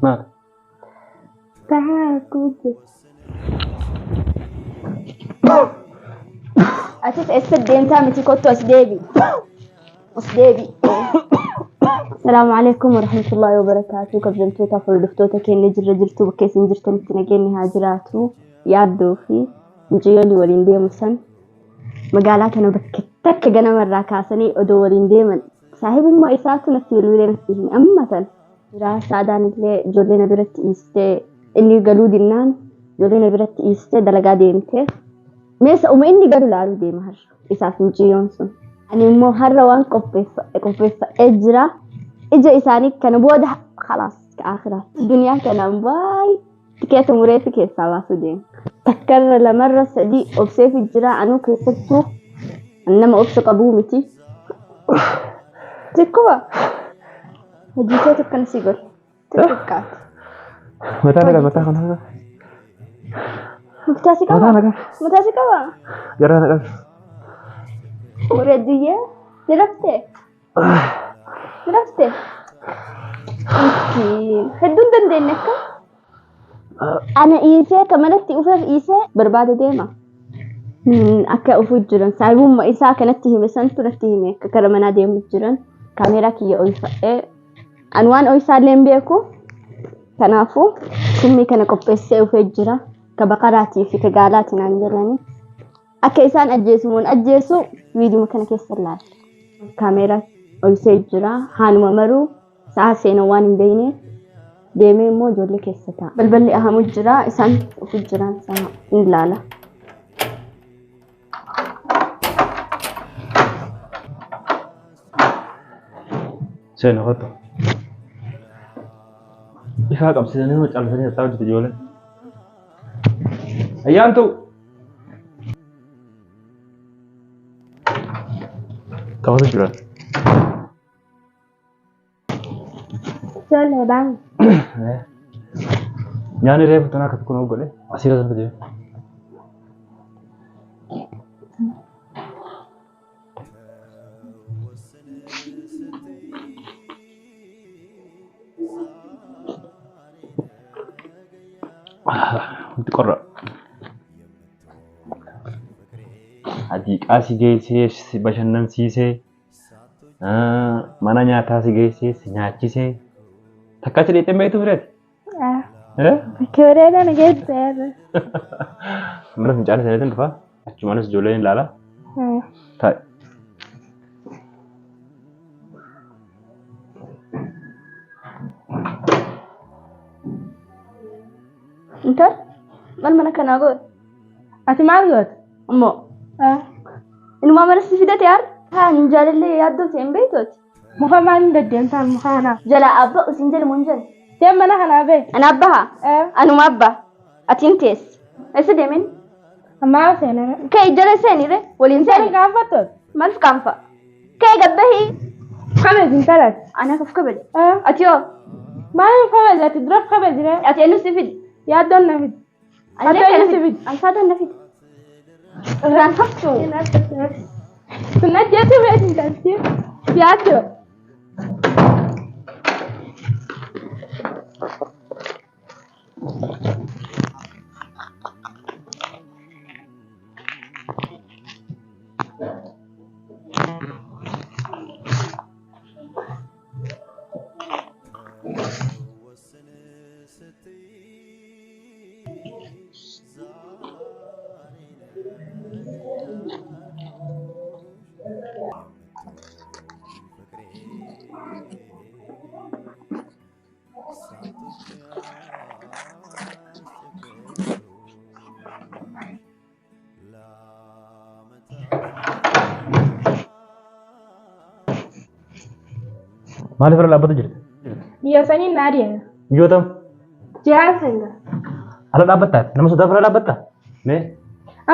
Maal? Taa'uuti. Atis eessa deemtaa miti kottu as deebi. As deebi. Assalamu alaikum warahmatullahi wabarakatuh. Kabajamtoota fuuldurtoota keenya jirra jirtu bakka isin jirtanitti nageenyi haa jiraatu. Yaaddoo fi mucayyoonni waliin deemu san magaalaa kana bakka takka ganamarraa kaasanii odoo waliin deeman saahibummaa isaatu natti illee natti hin ammatan. Jiraa saadaan illee ijoollee na biratti dhiistee inni galuu dinnaan ijoollee na biratti dhiistee dalagaa deemtee meeshaa inni galu laaluu deema har'a isaaf mucayyoon sun. Ani immoo har'a waan qopheeffadhee jira. Ija isaanii kana booda khalaas akhiraatti duniyaa kanaan baay'ee tikeeta mureetti keessaa baasuu deema. Takkarra lamarra sadii obseef jira anuu keessattuu nama obsa qabuu miti. Tikkuba hojii tokko si godhe xixiqqaati. Mataa nagaa mataa kana. Mataa si qaba. Mataa si qaba. Garaa nagaa. Mureediyee diraftee. Diraftee. Hedduun dandeenye akka. Ana dhiisee kamanatti ufeef dhiisee barbaada deema. Akka ufuu jiran saahibummaa isaa kanatti hime santu natti hime akka kara manaa deemu jiran kaameeraa kiyya oolfadhee an waan oolsaallee hin beeku kanaafuu simmii kana qopheessee ufee jira ka baqaraatii fi ka gaalaatii naan jedhanii akka isaan ajjeesuun ajjeesu viidiyoo kana keessa ilaala. Kaameeraa oolsee jira haanuma maruu sa'a seenaa waan hin beekneef deemee immoo ijoollee keessa ta'a. Balballi ahamu jira isaan ufii jiran sana hin ilaala. Seena kottu. Ifaa qabsiisanii nama caalsanii haasa'aa hojjetu ijoolleen. Ayyaantu. Qabatu jira. Ijoollee baan. Nyaanni reefu tanaa akka tokko godhe asirra sana jira. Wanti qorra. Adiiqaa si geessee bashannansiisee mana nyaataa si geessee si nyaachisee takka si dheedhee beektu fireeti. Bakka bareedaa geesseera. Mana fincaanii saniitiin dhufa achumanis ijoolleen ilaala. Taa'e. Intal mal mana kana godhe. Ati maal goote? Ammoo. Ilmaa mana si fidate yaar? Haa hin jaalallee yaaddoo ta'e hin beektooti. Muka maal deddeemtaan muka kana? Jala abba usin jala mun jala. Deem mana kana bee? Ana abbaha? Anuma abba. Ati hin teessi. Eessa deemin? Ammaa seenaa. Kee jala seenire waliin seeni. Seenaa gaafatu? Maal qaanfa? Kee gabbahi? Kabeji hin talat. Ana kaf kabeji. Ati yoo? Maal kabeji ati dura kabeji ree? Ati eenyu si fidi? Yaaddoon na fidi. Ati eenyu si fidi? Alfaadaan na fidi. Irraan haftu. Kun ajjeetu beeku hin taati. Yaaddoo. Maaliif irra dhaabbatu jirti? Biyya sanii na adeema. Mijootam. Jaa sanga. Ala dhaabbattaa? Nama sodaa irra dhaabbattaa? Mee?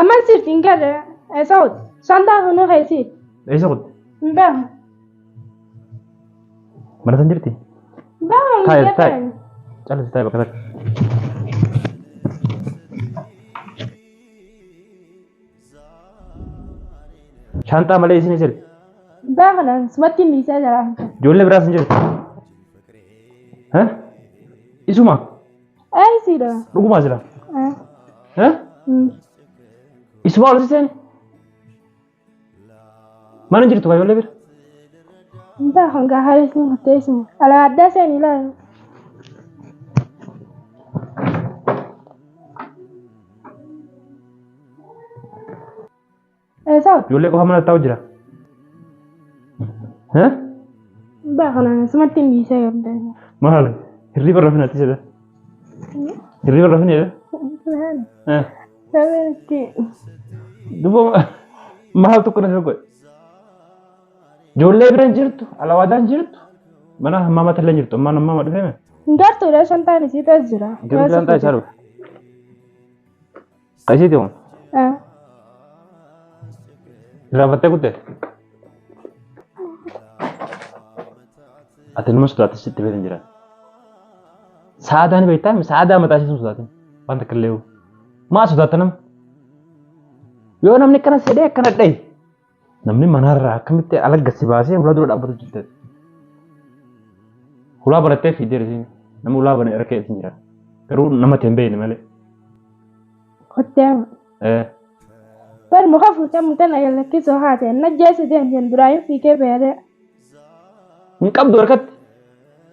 Amma sirti hin galle. Eessa ooti? Santaa hunuu heesii. Eessa kutti? Hin beeku. Mana san jirti? Hin beeku. Taa'e taa'e. Caalisi taa'e bakka takka. Shantaa malee isin jirti? Beekanan sumatti miisee jira. Ijoollee biraas hin jirti? Isuma. Ay sida. Dhuguma jira. Isuma ol siseen. Mana jirtu kaayoo lebir. Entah enggak harus nih hotelnya. Kalau ada saya nilai. So. Ijoollee qofa mana taa'u jira. Mbak kana sematin bisa ya udah. Maal hirriba rafin ati jedha. Hirriba rafin jedha. Sabeti. Duba maal tokko na shoggo. Ijoollee biran jirtu alawaadaan jirtu. Mana hammaama tallee jirtu ammaan hammaama dhufeeme. Ngartu dah shantaan si tas jira. Garuu shantaa isaa dhufe. Qaisiiti kun. Irraafattee kutte. Ati nama sodaatis sitti beekan jira. Saadaan beektaa saadaa mataa ishee sodaatin waan takka illee maa sodaata nama. Yoo namni akkana sedhee akkana dhayi namni manaarraa akkamitti alaggassi baasee ulaa dura dhaabbatu jirte. Ulaa barattee fiidee risiin nama ulaa bane erkee isin jira. Garuu namatti hin beekne malee. Hoteema. Bar muka fuuta mutan ayyallakkii soo haate najjeessi deemteen duraayin fiikee beere. Hin qabdu harkatti.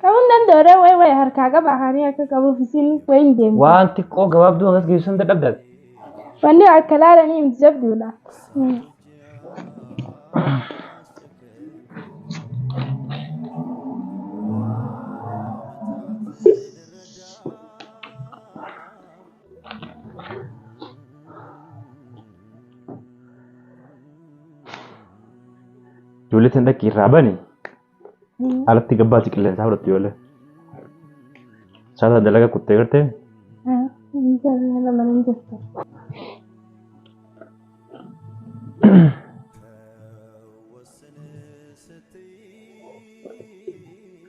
Kamu dandore way harkaa qaba haanii akka qabuuf isin wayin deemu. Waan xiqqoo gabaabduu akkas geessuun dadhabdaati. Wanni akka laalanii miti jabduudha. Ijoollee tan dhaqqii irraa bani. Alatti gabbaati qilleensaa fudhattu ijoollee. Saata dalagaa kuttee gartee.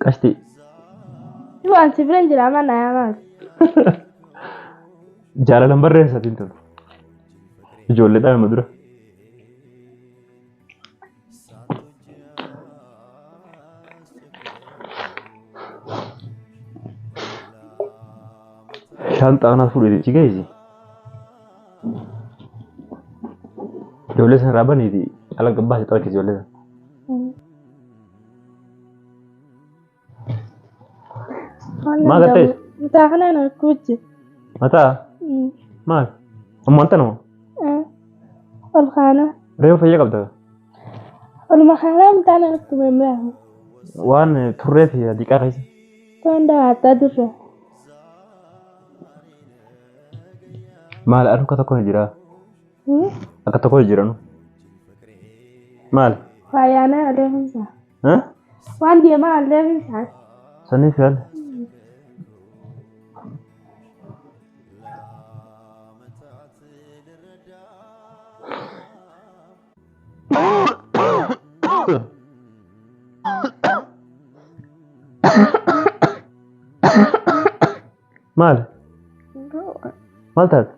Qasti. Waan si biran jira mana yaamaas. Jaalalan barreessatiin tolu. Ijoollee dhaabama dura. Shantaa naaf fuudhee cigeessi. Ijoollee sana irraa baniiti ala gabbaasi xabachiisi ijoollee sana. Maal gattee? Mataa kanaan harkuutti. Mataa? Maal? Ammaan tana moo? Ol kaana. Reefu fayyaa qabda. Ol makaanaa mataan harku beemaa. Waan turree fi adiiqaa keessa. Waan daawwataa turre. Maal akka tokko hin jira? Akka tokko hin jiranu. Maal? Fayyaanaa adeemsa. Waan deemaa adeemsa. Sanii fi haala. Maal? Maal taate?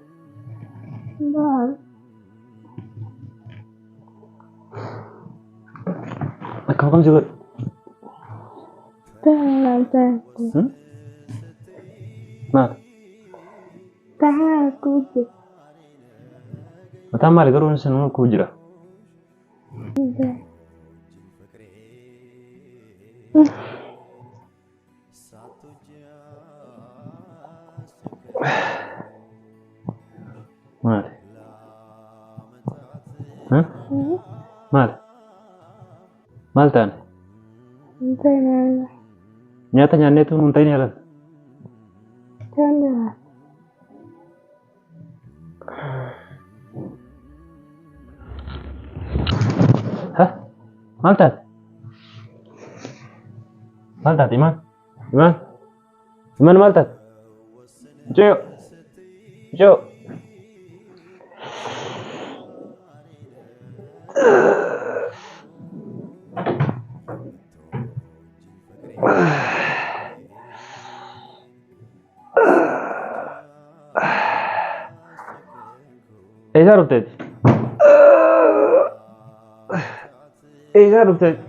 Maal? Akkam kam juga? Tahan tahu. Maal? Tahan aku. Mataan maali garuu inni sanuma kuu jira? Maal? Maal? Maal ta'an? Nyaata nyaanneetu nuun ta'in yaalan? Maal taate? Maal taate Imaan? Imaan maal taate? Mucayyoo! Mucayyoo! Eessaa dhufteeti? Eessaa dhufteeti?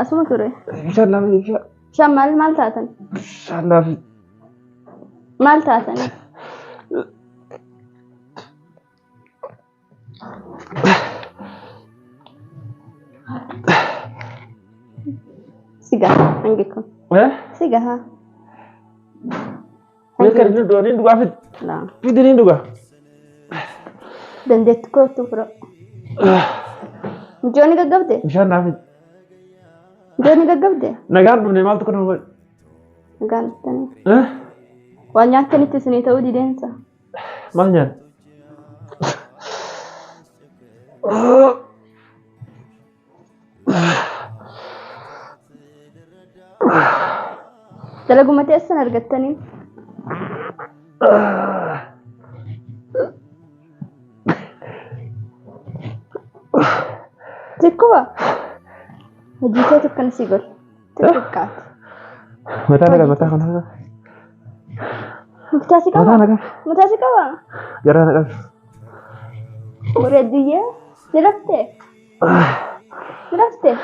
Asuma ture. Bishaan laafi. Bishaan maal taatan? Bishaan laafi. maal taatanii? Sigaha hangi kun. Sigaha. Mereka ini dua ini dua fit. Nah. Fit ini dua. Dan det kootu furo. Jooni gaggabde? Bishaan naafit. Jooni gaggabde? Nagaan dhufne maaltu kana hubadhu? Nagaan dhuftanii. Waan nyaattanitti isinii ta'uu dideensa. Maal nyaata? Dalaguma teessan argattanii? Tikkuba? Hojii kee tokko si godhe. Xixiqqaati. Mataa kana. Muktaasi qaba? Muktaasi qaba? Garaa na qabi. Wareeddiyee? Ni raftee? Ni raftee?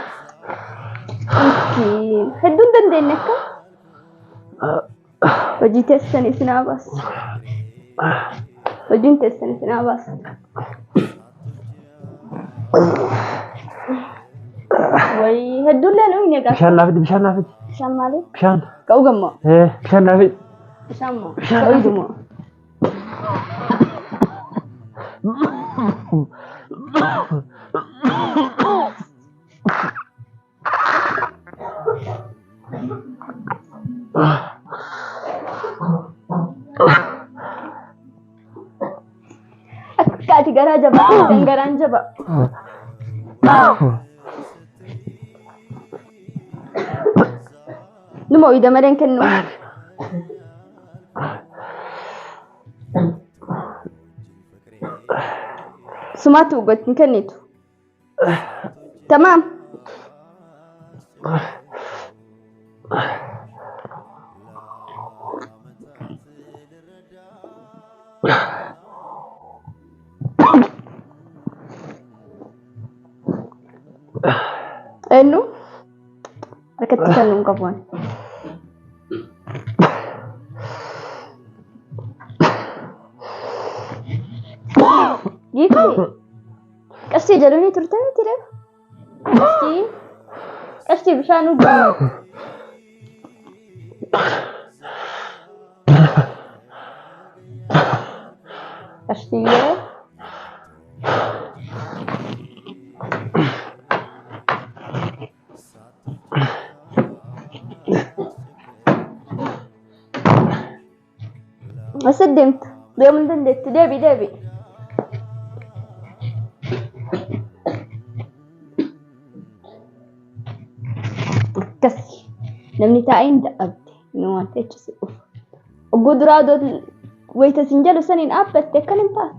Hedduun dandeenye akka? Hojii teessanii sinaa baasu. Hojiin teessanii sinaa baasu. Wayii hedduullee nuyi ni gaafa. Bishaan naafiti. Bishaan maali? Bishaan. Ka'uu gammoo? Bishaan naafiti. Bishaan moo? Ka'uu gumoo? Akkati garaa jabaa kan garaan jabaa. Numa uyda maleen kennu. Sumaatu ugatni kennitu. Tamam. Enu? Harkatti kennuun qabuun. Giifi? Qarshii jedhanii turtan miti dha? Qarshii bishaan dhuguu. Qarshii yeroo? Asal deemtu? Deemuu hin dandeettu. Deebi. Akkasi. Namni taa'ee hin dadhabde. Inni waan ta'eef si dhufu. Ogguu duraa wayita isin jedhu saniin dhaabbatte akkan hin taatu.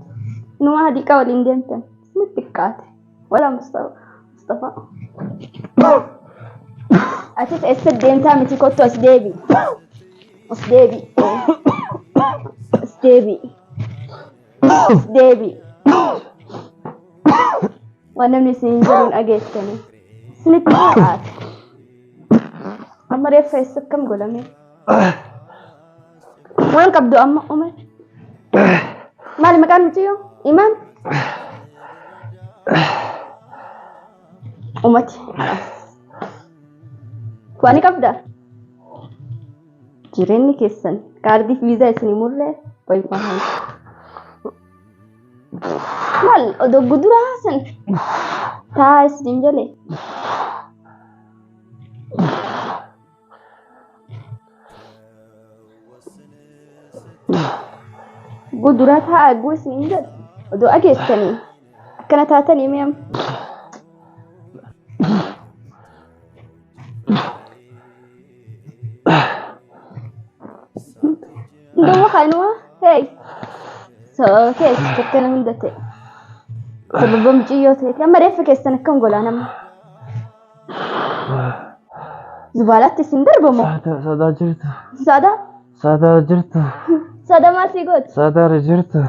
Numa hadiiqaa waliin deemtan. Isinitti xiqqaate. Walaa Mustafaa. Atis eessa deemtaa miti kottu as deebi. Deebi. Waan namni isin jedhuun dhageessanii. Isinitti xiqqaate. Amma reeffa eessa akkam godhame? Waan qabdu amma uume? Maali maqaan mucayyoo? Imaan? Uumati. Waan qabdaa? Jireenyi keessan kaardii viizaa isinii murree wayifaan hanqu. Maal odoo guduraa san taa isin jalee? Guduraa taa eeguu isin jedhu odoo dhageessanii akkana taatanii mi'am. Ndoo kanuma keessa akkana hunda ta'e sababa mucayyoo ta'eeti amma reeffa keessan akkam golaa nama zubaalaatti isin darbamu. Sadaa jirtu. Sadaa jirtu. Sadaa maal sii gootu? Sadaa jirtu.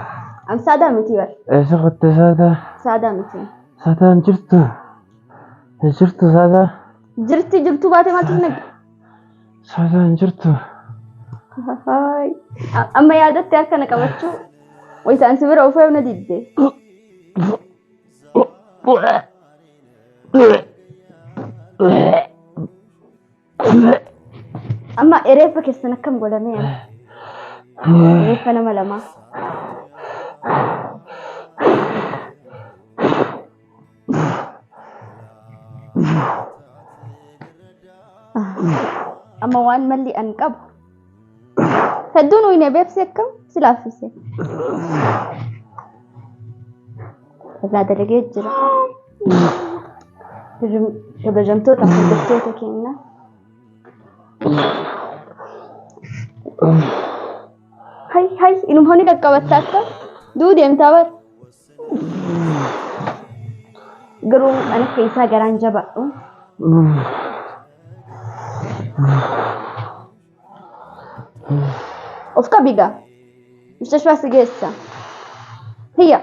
Am sadaa miti bar. Eessa qotte sadaa? Sadaa miti. Sadaan jirtu. Jirtu sadaa. Jirtu baate maaltu nagdi? Sadaan jirtu. هاي أما يا عادت تارك أنا كبرتشو ويتانسبر أوفا ونديد أما إريفك السنكم ولا مين إريف أنا ملما أما وان ملي أنقب هدون وين بيبسكم سلافسي لا دلقيت جرا تبجمتو تاخذتو كينا هاي إنهم هوني كقبتك دودي امتابر قرون أنا كيسا قران جبا أفكا بيقى مستشفى سجيسة هي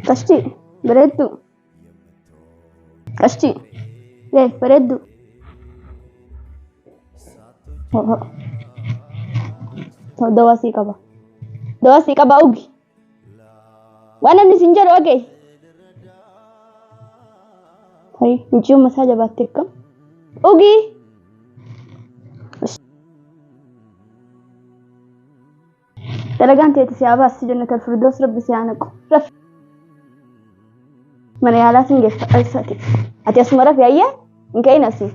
كشتي بردو كشتي ليه بردو دواسي كبا اوغي وانا مسنجر اوغي هاي نجيو مساجة باتكم اوغي دلقان تيتي سياباس جنة الفردوس ربي سيانكو رف من يالات نجف ألساتي أتي أسمرة في أيه إنك أين أسي